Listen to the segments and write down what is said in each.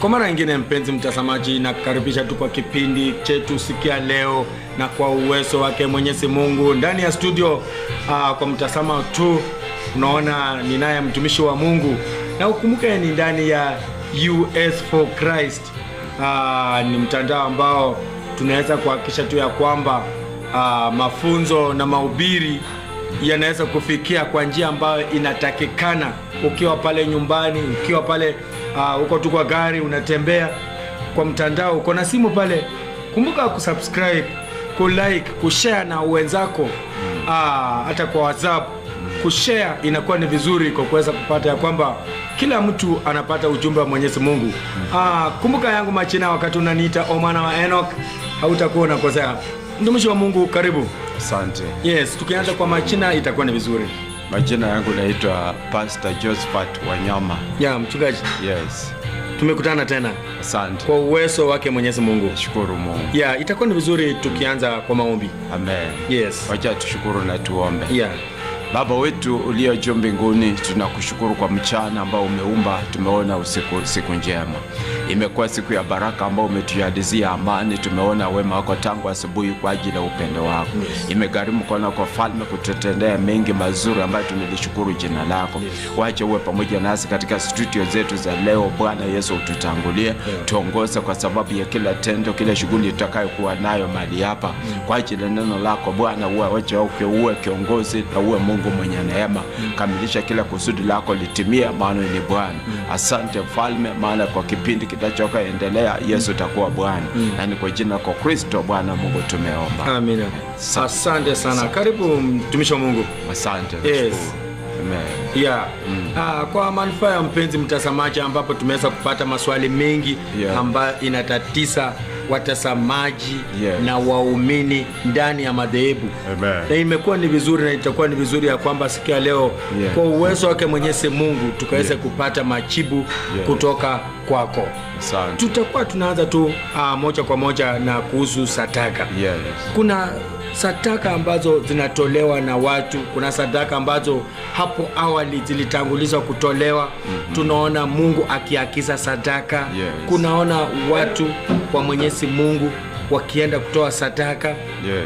Kwa mara nyingine, mpenzi mtazamaji, na kukaribisha tu kwa kipindi chetu sikia leo, na kwa uwezo wake Mwenyezi Mungu ndani ya studio. Kwa mtazama tu unaona ninaye mtumishi wa Mungu, na ukumbuke ni ndani ya US for Christ. Ni mtandao ambao tunaweza kuhakikisha tu ya kwamba mafunzo na mahubiri yanaweza kufikia kwa njia ambayo inatakikana. Ukiwa pale nyumbani, ukiwa pale uko tu kwa gari unatembea, kwa mtandao, uko na simu pale, kumbuka kusubscribe, kulike, kushare na wenzako. Hata kwa WhatsApp kushare inakuwa ni vizuri kwa kuweza kupata ya kwamba kila mtu anapata ujumbe wa Mwenyezi Mungu. Kumbuka yangu machina wakati unaniita Omana wa Enoch, hautakuwa unakosea. Mtumishi wa Mungu, karibu. Asante. Yes, tukianza kwa machina itakuwa ni vizuri. Majina yangu naitwa Pastor Josephat Wanyama. Mchungaji. Yes. Tumekutana tena. Asante. Kwa uwezo wake Mwenyezi Mungu. Shukuru Mungu. Itakuwa ni vizuri tukianza kwa maombi. Amen. Yes. Wacha tushukuru na tuombe. Baba wetu ulio juu mbinguni, tunakushukuru kwa mchana ambao umeumba. Tumeona siku njema. Imekuwa siku ya baraka ambao umetujalizia amani. Tumeona wema wako tangu asubuhi kwa ajili ya upendo wako. Imegharimu kuona kwa falme kututendea mengi mazuri ambayo tumelishukuru jina lako. Wacha uwe pamoja nasi katika studio zetu za leo. Bwana Yesu, ututangulie, tuongoze kwa sababu ya kila tendo, kila shughuli tutakayokuwa nayo mahali hapa. Kwa ajili ya neno lako Bwana, wacha uwe kiongozi na uwe Mungu mwenye neema. Kamilisha kila kusudi lako litimie, maana ni Bwana. Asante Mfalme, maana kwa kipindi kitachoka endelea Yesu utakuwa Bwana. Na ni kwa jina kwa Kristo Bwana Mungu tumeomba. Amina. Asante sana. Karibu mtumishi wa Mungu. Asante. Yes. Amen. Kwa manufaa ya mpenzi mtazamaji, ambapo tumeweza kupata maswali mengi ambayo inatatiza watazamaji na waumini ndani ya madhehebu. Na imekuwa ni vizuri na itakuwa ni vizuri ya kwamba sikia leo kwa uwezo wake Mwenyezi Mungu tukaweze kupata majibu kutoka kwako. Tutakuwa tunaanza tu moja kwa moja na kuhusu sadaka. Kuna sadaka ambazo zinatolewa na watu, kuna sadaka ambazo hapo awali zilitangulizwa kutolewa. Tunaona Mungu akiagiza sadaka. Kunaona watu wa Mwenyezi Mungu wakienda kutoa sadaka.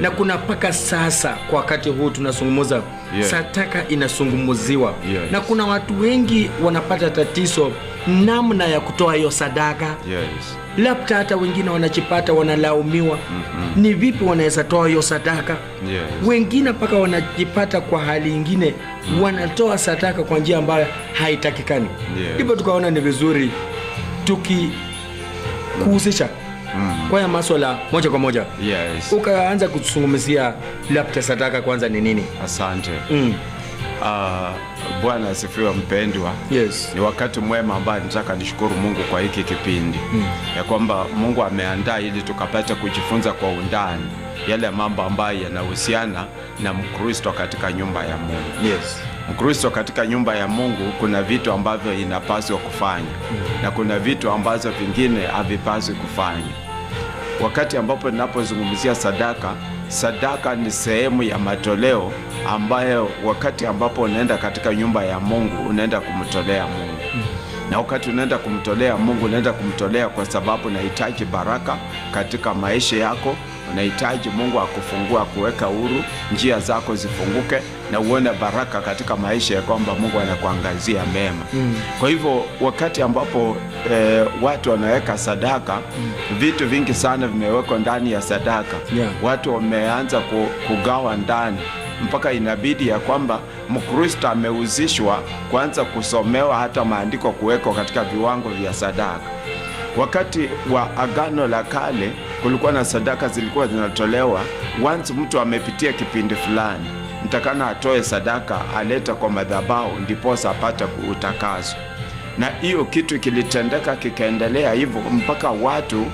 Na kuna paka sasa kwa wakati huu tunazungumza sadaka inazungumziwa. Na kuna watu wengi wanapata tatizo namna ya kutoa hiyo sadaka. Labda hata wengine wanajipata wanalaumiwa. Ni vipi wanaweza toa hiyo sadaka? Wengine paka wanajipata kwa hali nyingine wanatoa sadaka kwa njia ambayo haitakikani. Ndipo tukaona ni vizuri tukikuhusisha kwa masuala moja kwa moja. Ukaanza kuzungumzia labda sadaka kwanza ni nini? Asante. Bwana asifiwe mpendwa. Ni wakati mwema ambao nataka nishukuru Mungu kwa hiki kipindi. Ya kwamba Mungu ameandaa ili tukapata kujifunza kwa undani yale mambo ambayo yanahusiana na Mkristo katika nyumba ya Mungu. Mkristo katika nyumba ya Mungu kuna vitu ambavyo inapaswa kufanya na kuna vitu ambazo vingine havipaswi kufanya. Wakati ambapo ninapozungumzia sadaka ni sehemu ya matoleo ambayo wakati ambapo unaenda katika nyumba ya Mungu unaenda kumtolea Mungu. Na wakati unaenda kumtolea Mungu unaenda kumtolea kwa sababu unahitaji baraka katika maisha yako. Unahitaji Mungu akufungua, kuweka huru, njia zako zifunguke na uone baraka katika maisha ya kwamba Mungu anakuangazia mema. Kwa hivyo wakati ambapo watu wanaweka sadaka, vitu vingi sana vimewekwa ndani ya sadaka. Watu wameanza kugawa ndani mpaka inabidi ya kwamba Mkristo amehusishwa kwanza kusomewa hata maandiko kuwekwa katika viwango vya sadaka. Wakati wa Agano la Kale kulikuwa na sadaka zilikuwa zinatolewa once mtu amepitia kipindi fulani, mtakana atoe sadaka aleta kwa madhabahu ndipo apate utakaso. Na hiyo kitu kilitendeka kikaendelea hivyo mpaka watu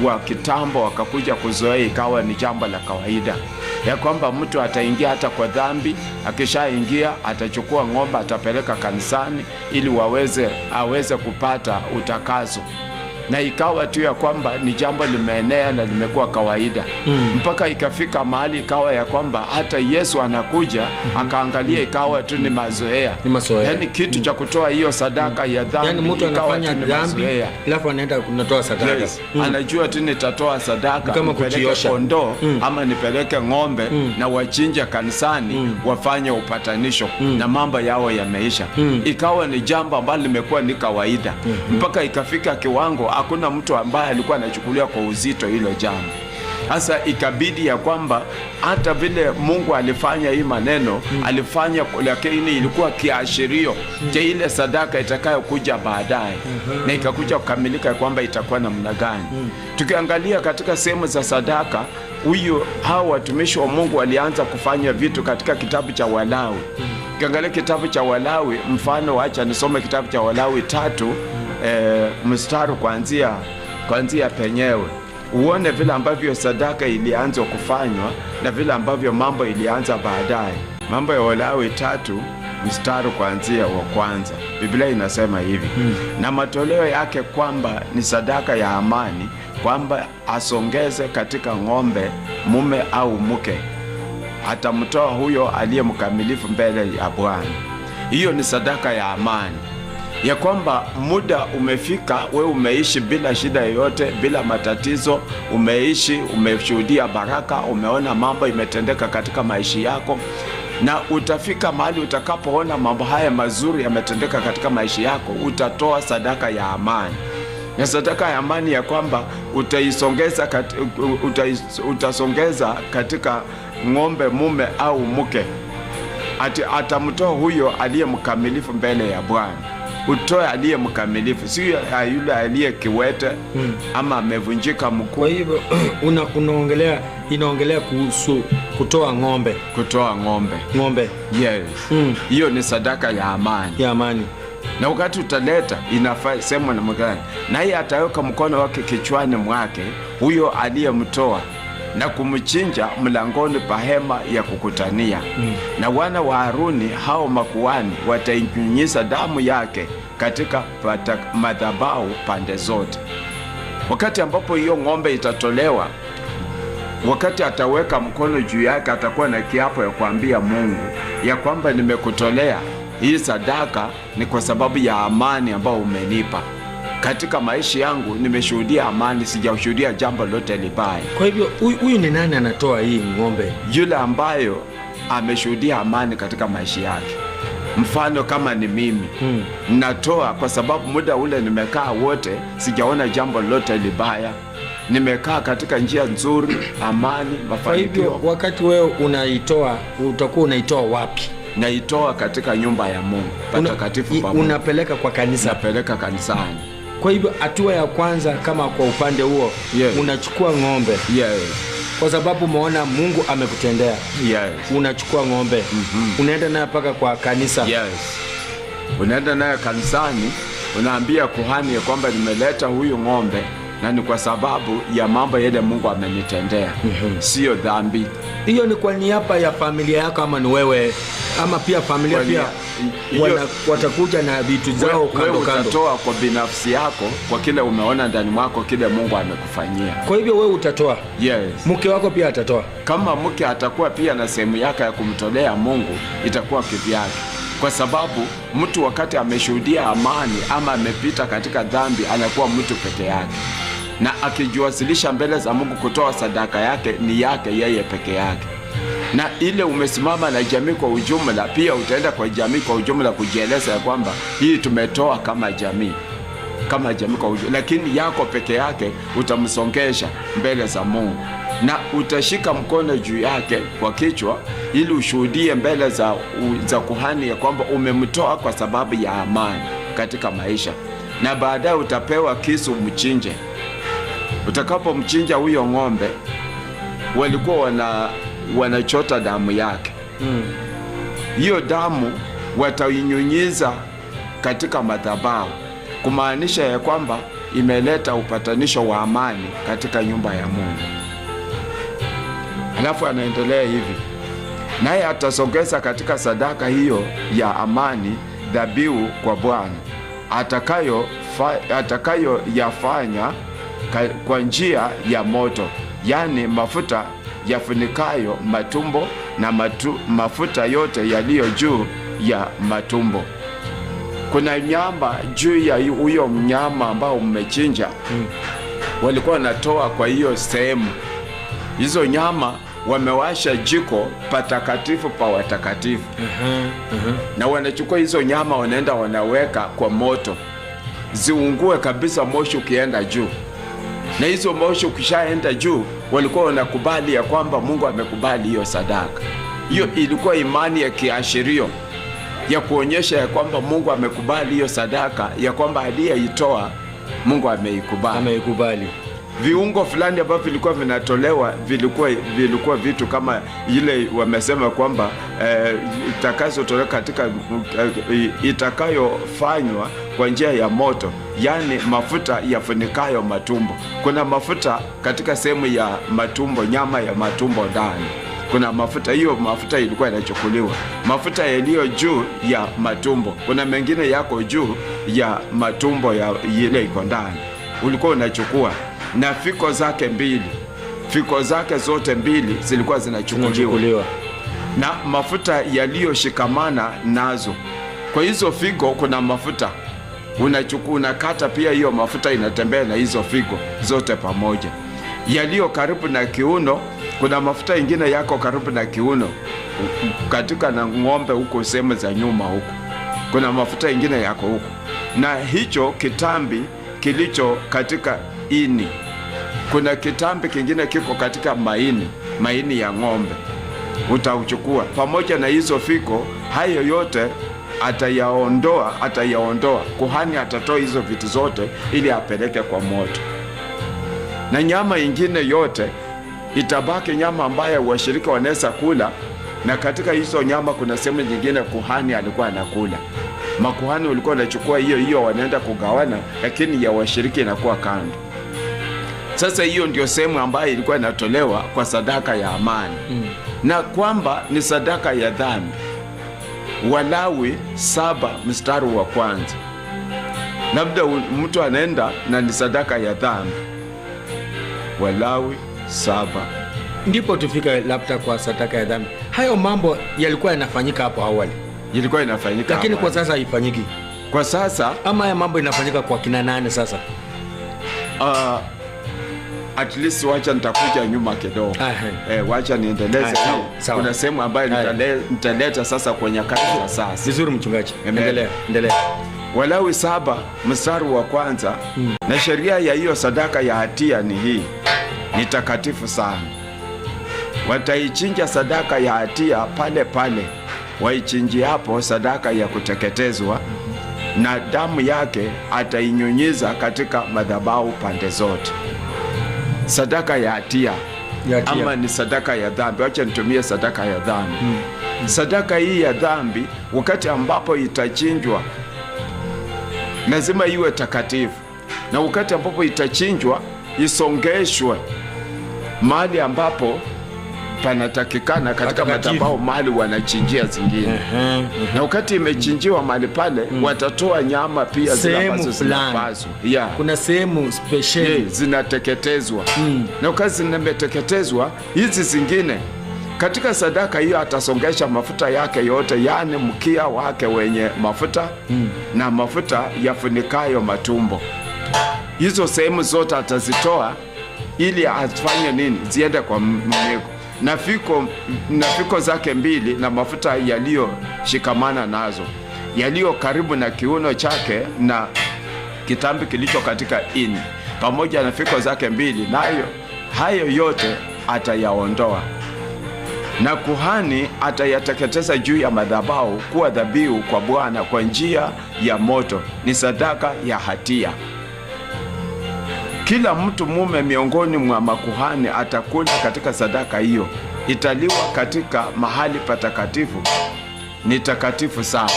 wa kitambo wakakuja kuzoea, ikawa ni jambo la kawaida ya kwamba mtu ataingia hata kwa dhambi, akishaingia atachukua ng'ombe atapeleka kanisani ili aweze kupata utakaso. na ikawa tu ya kwamba ni jambo limeenea na limekuwa kawaida mpaka ikafika mahali ikawa ya kwamba hata Yesu anakuja akaangalia, ikawa tu ni mazoea. Yani kitu cha kutoa hiyo sadaka ya dhambi, yani mtu anafanya dhambi alafu anaenda kunatoa sadaka. Anajua tu nitatoa sadaka kama kujiosha kondoo ama nipeleke ng'ombe na wachinja kanisani wafanye upatanisho na mambo yao yameisha. Ikawa ni jambo ambalo limekuwa ni kawaida mpaka ikafika kiwango hakuna mtu ambaye alikuwa anachukulia kwa uzito hilo jambo. Sasa ikabidi ya kwamba hata vile Mungu alifanya hii maneno alifanya, lakini ilikuwa kiashirio cha ile sadaka itakayokuja baadaye na ikakuja kukamilika kwamba itakuwa namna gani. Tukiangalia katika sehemu za sadaka, hao watumishi wa Mungu walianza kufanya vitu katika kitabu cha Walawi. Ukiangalia kitabu cha Walawi, mfano acha nisome kitabu cha Walawi 3 mstari kuanzia penyewe, uone vile ambavyo sadaka ilianza kufanywa na vile ambavyo mambo ilianza baadaye. Mambo ya Walawi 3 mstari kuanzia wa kwanza, Biblia inasema hivi: na matoleo yake kwamba ni sadaka ya amani, kwamba asongeze katika ng'ombe mume au mke, atamtoa huyo aliye mkamilifu mbele ya Bwana. Hiyo ni sadaka ya amani, ya kwamba muda umefika, we umeishi bila shida yoyote, bila matatizo, umeishi, umeshuhudia baraka, umeona mambo imetendeka katika maisha yako, na utafika mahali utakapoona mambo haya mazuri yametendeka katika maisha yako, utatoa sadaka ya amani. Na sadaka ya amani ya kwamba utasongeza katika ng'ombe mume au mke, atamtoa huyo aliye mkamilifu mbele ya Bwana. Utoe aliye mkamilifu, si yule aliye kiwete ama amevunjika mguu. Kwa hivyo inaongelea kuhusu kutoa ng'ombe. Kutoa ng'ombe. Yes. Hiyo ni sadaka ya amani. Ya amani. Na wakati utaleta inafaa sema na mgani, naye ataweka mkono wake kichwani mwake huyo aliyemtoa na kumchinja mlangoni pa hema ya kukutania. Na wana wa Haruni hao makuhani watainyunyiza damu yake katika madhabahu pande zote. Wakati ambapo hiyo ng'ombe itatolewa, wakati ataweka mkono juu yake, atakuwa na kiapo ya kuambia Mungu ya kwamba nimekutolea hii sadaka ni kwa sababu ya amani ambayo umenipa katika maisha yangu. Nimeshuhudia amani, sijashuhudia jambo lote libaya. Kwa hivyo huyu ni nani anatoa hii ng'ombe? Yule ambayo ameshuhudia amani katika maisha yake. Mfano kama ni mimi natoa kwa sababu muda ule nimekaa wote sijaona jambo lote libaya, nimekaa katika njia nzuri, amani, mafanikio. Kwa hivyo wakati wewe unaitoa, utakuwa unaitoa wapi? Naitoa katika nyumba ya Mungu patakatifu pa Mungu. Unapeleka kwa kanisa? Napeleka kanisani. Kwa hivyo hatua ya kwanza kama kwa upande huo, unachukua ng'ombe. Kwa sababu umeona Mungu amekutendea. Unachukua ng'ombe. Unaenda naye mpaka kwa kanisa. Unaenda naye kanisani, unaambia kuhani ya kwamba nimeleta huyu ng'ombe na ni kwa sababu ya mambo yale Mungu amenitendea. Sio dhambi. Hiyo ni kwa niaba ya familia yako ama ni wewe ama pia familia pia watakuja na vitu zao kando kando? Utatoa kwa binafsi yako, kwa kile umeona ndani mwako, kile Mungu amekufanyia. Kwa hivyo wewe utatoa? Mke wako pia atatoa? Kama mke atakuwa pia na sehemu yake ya kumtolea Mungu, itakuwa kivyake. Kwa sababu mtu wakati ameshuhudia amani ama amepita katika dhambi, anakuwa mtu peke yake, na akijiwasilisha mbele za Mungu kutoa sadaka yake ni yake yeye peke yake. Na ile umesimama na jamii kwa ujumla, pia utaenda kwa jamii kwa ujumla kujieleza ya kwamba hii tumetoa kama jamii kwa ujumla, lakini yako peke yake utamsongesha mbele za Mungu na utashika mkono juu yake kwa kichwa ili ushuhudie mbele za kuhani ya kwamba umemtoa kwa sababu ya amani katika maisha. Na baadaye utapewa kisu mchinje. Utakapomchinja huyo ng'ombe, walikuwa wanachota damu yake. Hiyo damu watainyunyiza katika madhabahu, kumaanisha ya kwamba imeleta upatanisho wa amani katika nyumba ya Mungu. Halafu anaendelea hivi, naye atasogeza katika sadaka hiyo ya amani dhabihu kwa Bwana, atakayo atakayoyafanya kwa njia ya moto, yani mafuta yafunikayo matumbo na mafuta yote yaliyo juu ya matumbo. Kuna nyama juu ya huyo mnyama ambao mmechinja, walikuwa wanatoa kwa hiyo sehemu. Hizo nyama wamewasha jiko patakatifu pa watakatifu. Na wanachukua hizo nyama, wanaenda wanaweka kwa moto ziungue kabisa, moshi ukienda juu. Na hizo moshi ukishaenda juu, walikuwa wanakubali ya kwamba Mungu amekubali hiyo sadaka. Hiyo ilikuwa imani ya kiashirio ya kuonyesha ya kwamba Mungu amekubali hiyo sadaka, ya kwamba aliyeitoa Mungu ameikubali. Viungo fulani ambavyo vilikuwa vinatolewa vilikuwa vitu kama ile wamesema kwamba itakayotolewa katika itakayofanywa kwa njia ya moto, yani mafuta yafunikayo matumbo. Kuna mafuta katika sehemu ya matumbo, nyama ya matumbo ndani kuna mafuta. Hiyo mafuta ilikuwa inachukuliwa, mafuta yaliyo juu ya matumbo. Kuna mengine yako juu ya matumbo ya ile iko ndani, ulikuwa unachukua. Na fiko zake zote mbili zilikuwa zinachukuliwa, na mafuta yaliyoshikamana nazo. Kwa hizo figo kuna mafuta unachukua, unakata pia, hiyo mafuta inatembea na hizo figo zote pamoja. Yaliyo karibu na kiuno, kuna mafuta ingine yako karibu na kiuno katika na ng'ombe huko sehemu za nyuma huko, kuna mafuta ingine yako huko. Na hicho kitambi kilicho katika ini, kuna kitambi kingine kiko katika maini ya ng'ombe, utauchukua pamoja na hizo figo. Hayo yote atayaondoa kuhani, atatoa hizo vitu zote ili apeleke kwa moto. Na nyama ingine yote itabaki nyama ambayo washirika wanaweza kula, na katika hizo nyama kuna sehemu nyingine kuhani alikuwa anakula. Makuhani walikuwa wanachukua hiyo wanaenda kugawana, lakini ya washirika inakuwa kando. Sasa hiyo ndio sehemu ambayo ilikuwa inatolewa kwa sadaka ya amani, na kwamba ni sadaka ya dhambi. Walawi 7 mstari wa kwanza. Labda mtu anaenda na ni sadaka ya dhambi. Walawi 7. Ndipo tufika labda kwa sadaka ya dhambi. Hayo mambo yalikuwa yanafanyika hapo awali. Yalikuwa yanafanyika, lakini kwa sasa haifanyiki. Kwa sasa ama haya mambo inafanyika kwa kina nane sasa? At least wacha nitakuja nyuma kidogo. Wacha niendeleze. Kuna sehemu ambayo nitaleta sasa kwa nyakati za sasa. Vizuri mchungaji. Endelea. Walawi 7 mstari wa kwanza. Na sheria ya hiyo sadaka ya hatia ni hii: ni takatifu sana. Wataichinja sadaka ya hatia pale pale waichinji hapo sadaka ya kuteketezwa, na damu yake atainyunyiza katika madhabahu pande zote. Sadaka ya hatia ama ni sadaka ya dhambi. Wacha nitumie sadaka ya dhambi. Sadaka hii ya dhambi, wakati ambapo itachinjwa, lazima iwe takatifu, na wakati ambapo itachinjwa isongeshwe mahali ambapo panatakikana katika madhabahu, mahali wanachinjia zingine. Na wakati imechinjiwa mahali pale, watatoa nyama pia zinapaswa. Kuna sehemu special zinateketezwa. Na wakati zinateketezwa hizi zingine, katika sadaka hiyo atasongesha mafuta yake yote, yani mkia wake wenye mafuta na mafuta yafunikayo matumbo. Hizo sehemu zote atazitoa ili afanye nini? Ziende kwa mmego. Na fiko zake mbili na mafuta yaliyoshikamana nazo, yaliyo karibu na kiuno chake na kitambi kilicho katika ini, pamoja na fiko zake mbili, nayo hayo yote atayaondoa. Na kuhani atayateketeza juu ya madhabahu kuwa dhabihu kwa Bwana kwa njia ya moto, ni sadaka ya hatia. Kila mtu mume miongoni mwa makuhani atakula katika sadaka hiyo. Italiwa katika mahali patakatifu, ni takatifu sana.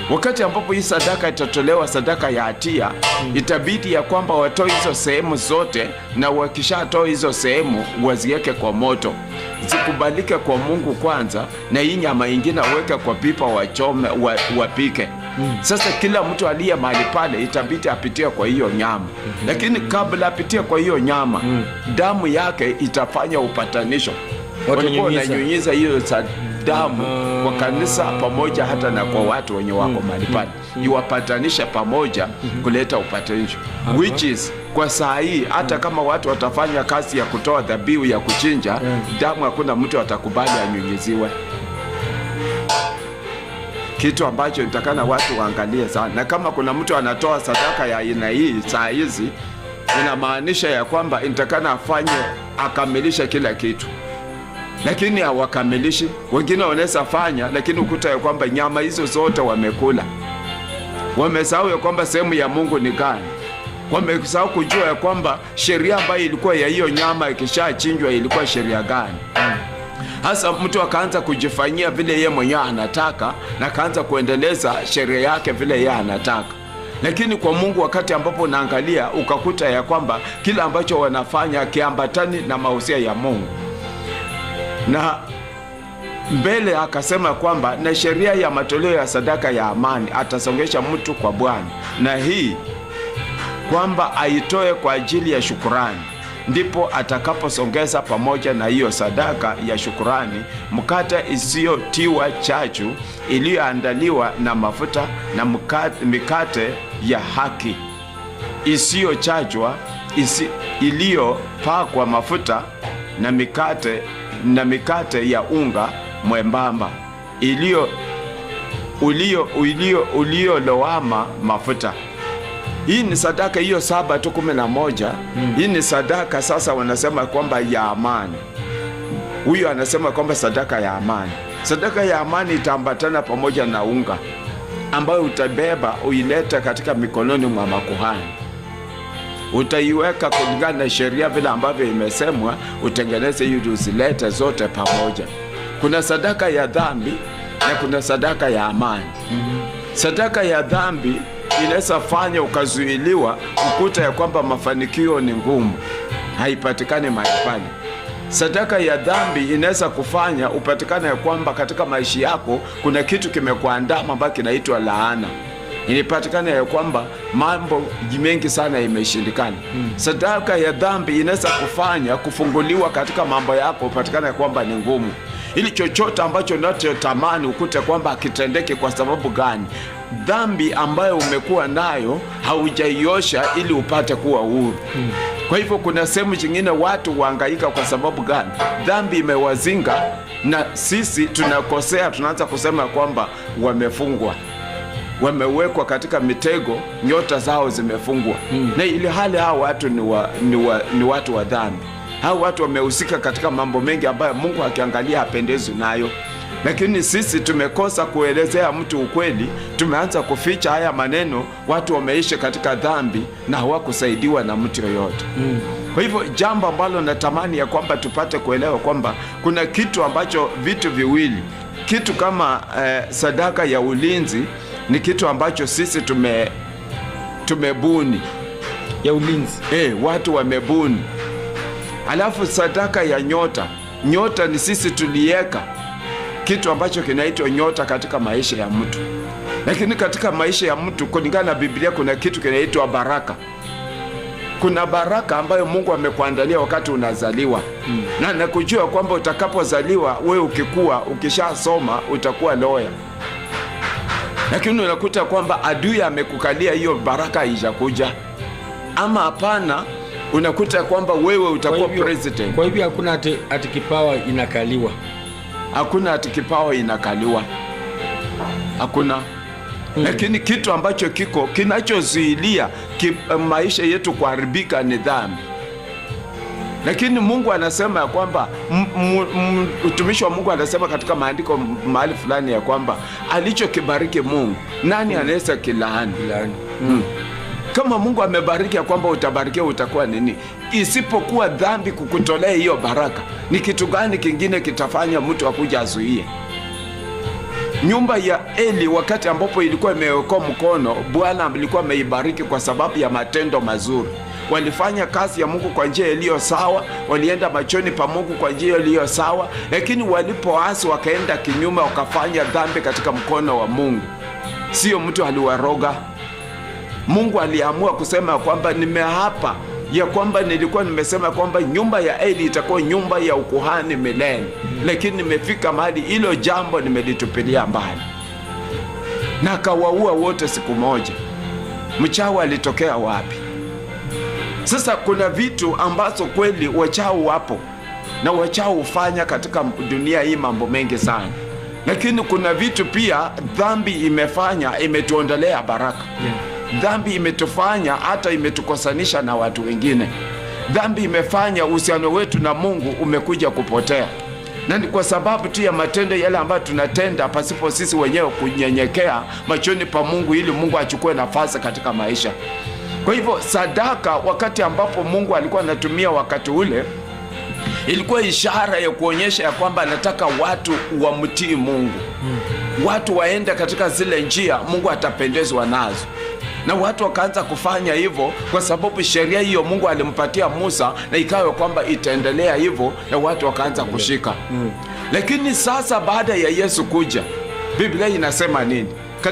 Wakati ambapo hii sadaka itatolewa, sadaka ya hatia, itabidi ya kwamba watoe hizo sehemu zote, na wakishatoa hizo sehemu waziweke kwa moto, zikubalike kwa Mungu kwanza, na hii nyama ingine waweke kwa pipa wachome, wapike. Sasa kila mtu aliye mahali pale itabidi apitie kwa hiyo nyama, lakini kabla apitie kwa hiyo nyama, damu yake itafanya upatanisho. Walikuwa wananyunyiza hiyo damu kwa kanisa pamoja hata na kwa watu wenye wako mahali pale, iwapatanisha pamoja kuleta upatanisho, which is kwa saa hii hata kama watu watafanya kazi ya kutoa dhabihu ya kuchinja damu, hakuna mtu atakubali anyunyiziwe. Kitu ambacho nitakana watu waangalie sana. Na kama kuna mtu anatoa sadaka ya aina hii saa hizi, inamaanisha ya kwamba nitakana afanye akamilisha kila kitu, lakini hawakamilishi. Wengine wanaweza fanya, lakini ukuta ya kwamba nyama hizo zote wamekula. Wamesahau ya kwamba sehemu ya Mungu ni gani. Wamesahau kujua ya kwamba sheria ambayo ilikuwa ya hiyo nyama ikishachinjwa ilikuwa sheria gani. Hasa mtu akaanza kujifanyia vile yeye mwenyewe anataka na akaanza kuendeleza sheria yake vile yeye anataka. Lakini kwa Mungu, wakati ambapo unaangalia ukakuta ya kwamba kila ambacho wanafanya kiambatani na mahusia ya Mungu, na mbele akasema kwamba na sheria ya matoleo ya sadaka ya amani atasongesha mtu kwa Bwana, na hii kwamba aitoe kwa ajili ya shukurani, ndipo atakaposongeza pamoja na hiyo sadaka ya shukurani mkate isiyotiwa chachu iliyoandaliwa na mafuta na mikate ya haki isiyochachwa iliyopakwa mafuta na mikate ya unga mwembamba uliolowama mafuta. Hii ni sadaka hiyo 7:11. Hii ni sadaka sasa wanasema kwamba ya amani. Huyo anasema kwamba sadaka ya amani. Sadaka ya amani itaambatana pamoja na unga ambayo utabeba uileta katika mikononi mwa makuhani. Utaiweka kulingana na sheria vile ambavyo imesemwa, utengeneze hiyo uzilete zote pamoja. Kuna sadaka ya dhambi na kuna sadaka ya amani. Sadaka ya dhambi inaweza fanya ukazuiliwa, ukuta ya kwamba mafanikio ni ngumu, haipatikani mahali pale. Sadaka ya dhambi inaweza kufanya upatikane ya kwamba katika maisha yako kuna kitu kimekuandama ambacho kinaitwa laana. Ilipatikana ya kwamba mambo mengi sana imeshindikana. Sadaka ya dhambi inaweza kufanya kufunguliwa katika mambo yako upatikane ya kwamba ni ngumu. Ili chochote ambacho unachotamani ukute kwamba akitendeke. Kwa sababu gani? Dhambi ambayo umekuwa nayo haujaiosha ili upate kuwa huru. Kwa hivyo kuna sehemu zingine watu wahangaika. Kwa sababu gani? Dhambi imewazinga na sisi tunakosea, tunaanza kusema kwamba wamefungwa, wamewekwa katika mitego, nyota zao zimefungwa. Na ili hali hao watu ni watu wa dhambi. Hao watu wamehusika katika mambo mengi ambayo Mungu akiangalia hapendezwi nayo. Lakini sisi tumekosa kuelezea mtu ukweli, tumeanza kuficha haya maneno. Watu wameishi katika dhambi na hawakusaidiwa na mtu yoyote. Kwa hivyo jambo ambalo natamani ya kwamba tupate kuelewa kwamba kuna kitu ambacho, vitu viwili. Kitu kama sadaka ya ulinzi ni kitu ambacho sisi tumebuni ya ulinzi. Watu wamebuni. Alafu sadaka ya nyota ni sisi tulieka kitu ambacho kinaitwa nyota katika maisha ya mtu. Lakini katika maisha ya mtu kulingana na Biblia kuna kitu kinaitwa baraka. Kuna baraka ambayo Mungu amekuandalia wakati unazaliwa. Na nakujua kwamba utakapozaliwa wewe ukikua, ukishasoma utakuwa lawyer. Lakini unakuta kwamba adui amekukalia hiyo baraka haijakuja. Ama hapana, unakuta kwamba wewe utakuwa president. Kwa hivyo hakuna ati kipawa inakaliwa. Hakuna ati kipawa inakaliwa. Hakuna. Lakini kitu ambacho kinachozuilia maisha yetu kuharibika ni dhambi. Lakini Mungu anasema ya kwamba utumishi wa Mungu anasema katika maandiko mahali fulani ya kwamba alichokibariki Mungu, nani anaweza kilaani? Kama Mungu amebariki ya kwamba utabarikiwa, utakuwa nini? Isipokuwa dhambi kukutolea hiyo baraka, ni kitu gani kingine kitafanya mtu akuja azuie? Nyumba ya Eli wakati ambapo ilikuwa imewekwa mkono, Bwana alikuwa ameibariki kwa sababu ya matendo mazuri. Walifanya kazi ya Mungu kwa njia iliyo sawa, walienda machoni pa Mungu kwa njia iliyo sawa, lakini walipoasi wakaenda kinyume, wakafanya dhambi katika mkono wa Mungu. sio mtu aliwaroga. Mungu aliamua kusema kwamba nimeapa ya kwamba nilikuwa nimesema kwamba nyumba ya Eli itakuwa nyumba ya ukuhani milele, lakini nimefika mahali hilo jambo nimelitupilia mbali, na akawaua wote siku moja. Mchawi alitokea wapi? Sasa kuna vitu ambazo kweli wachawi wapo na wachawi hufanya katika dunia hii mambo mengi sana, lakini kuna vitu pia dhambi imefanya, imetuondolea baraka. Dhambi imetufanya hata imetukosanisha na watu wengine. Dhambi imefanya uhusiano wetu na Mungu umekuja kupotea, na ni kwa sababu tu ya matendo yale ambayo tunatenda pasipo sisi wenyewe kunyenyekea machoni pa Mungu ili Mungu achukue nafasi katika maisha. Kwa hivyo sadaka, wakati ambapo Mungu alikuwa anatumia wakati ule, ilikuwa ishara ya kuonyesha ya kwamba anataka watu wamtii Mungu. Watu waende katika zile njia Mungu atapendezwa nazo. Na watu wakaanza kufanya hivyo kwa sababu sheria hiyo Mungu alimpatia Musa, na ikawa kwamba itaendelea hivyo, na watu wakaanza kushika. Lakini sasa baada ya Yesu kuja, Biblia inasema nini?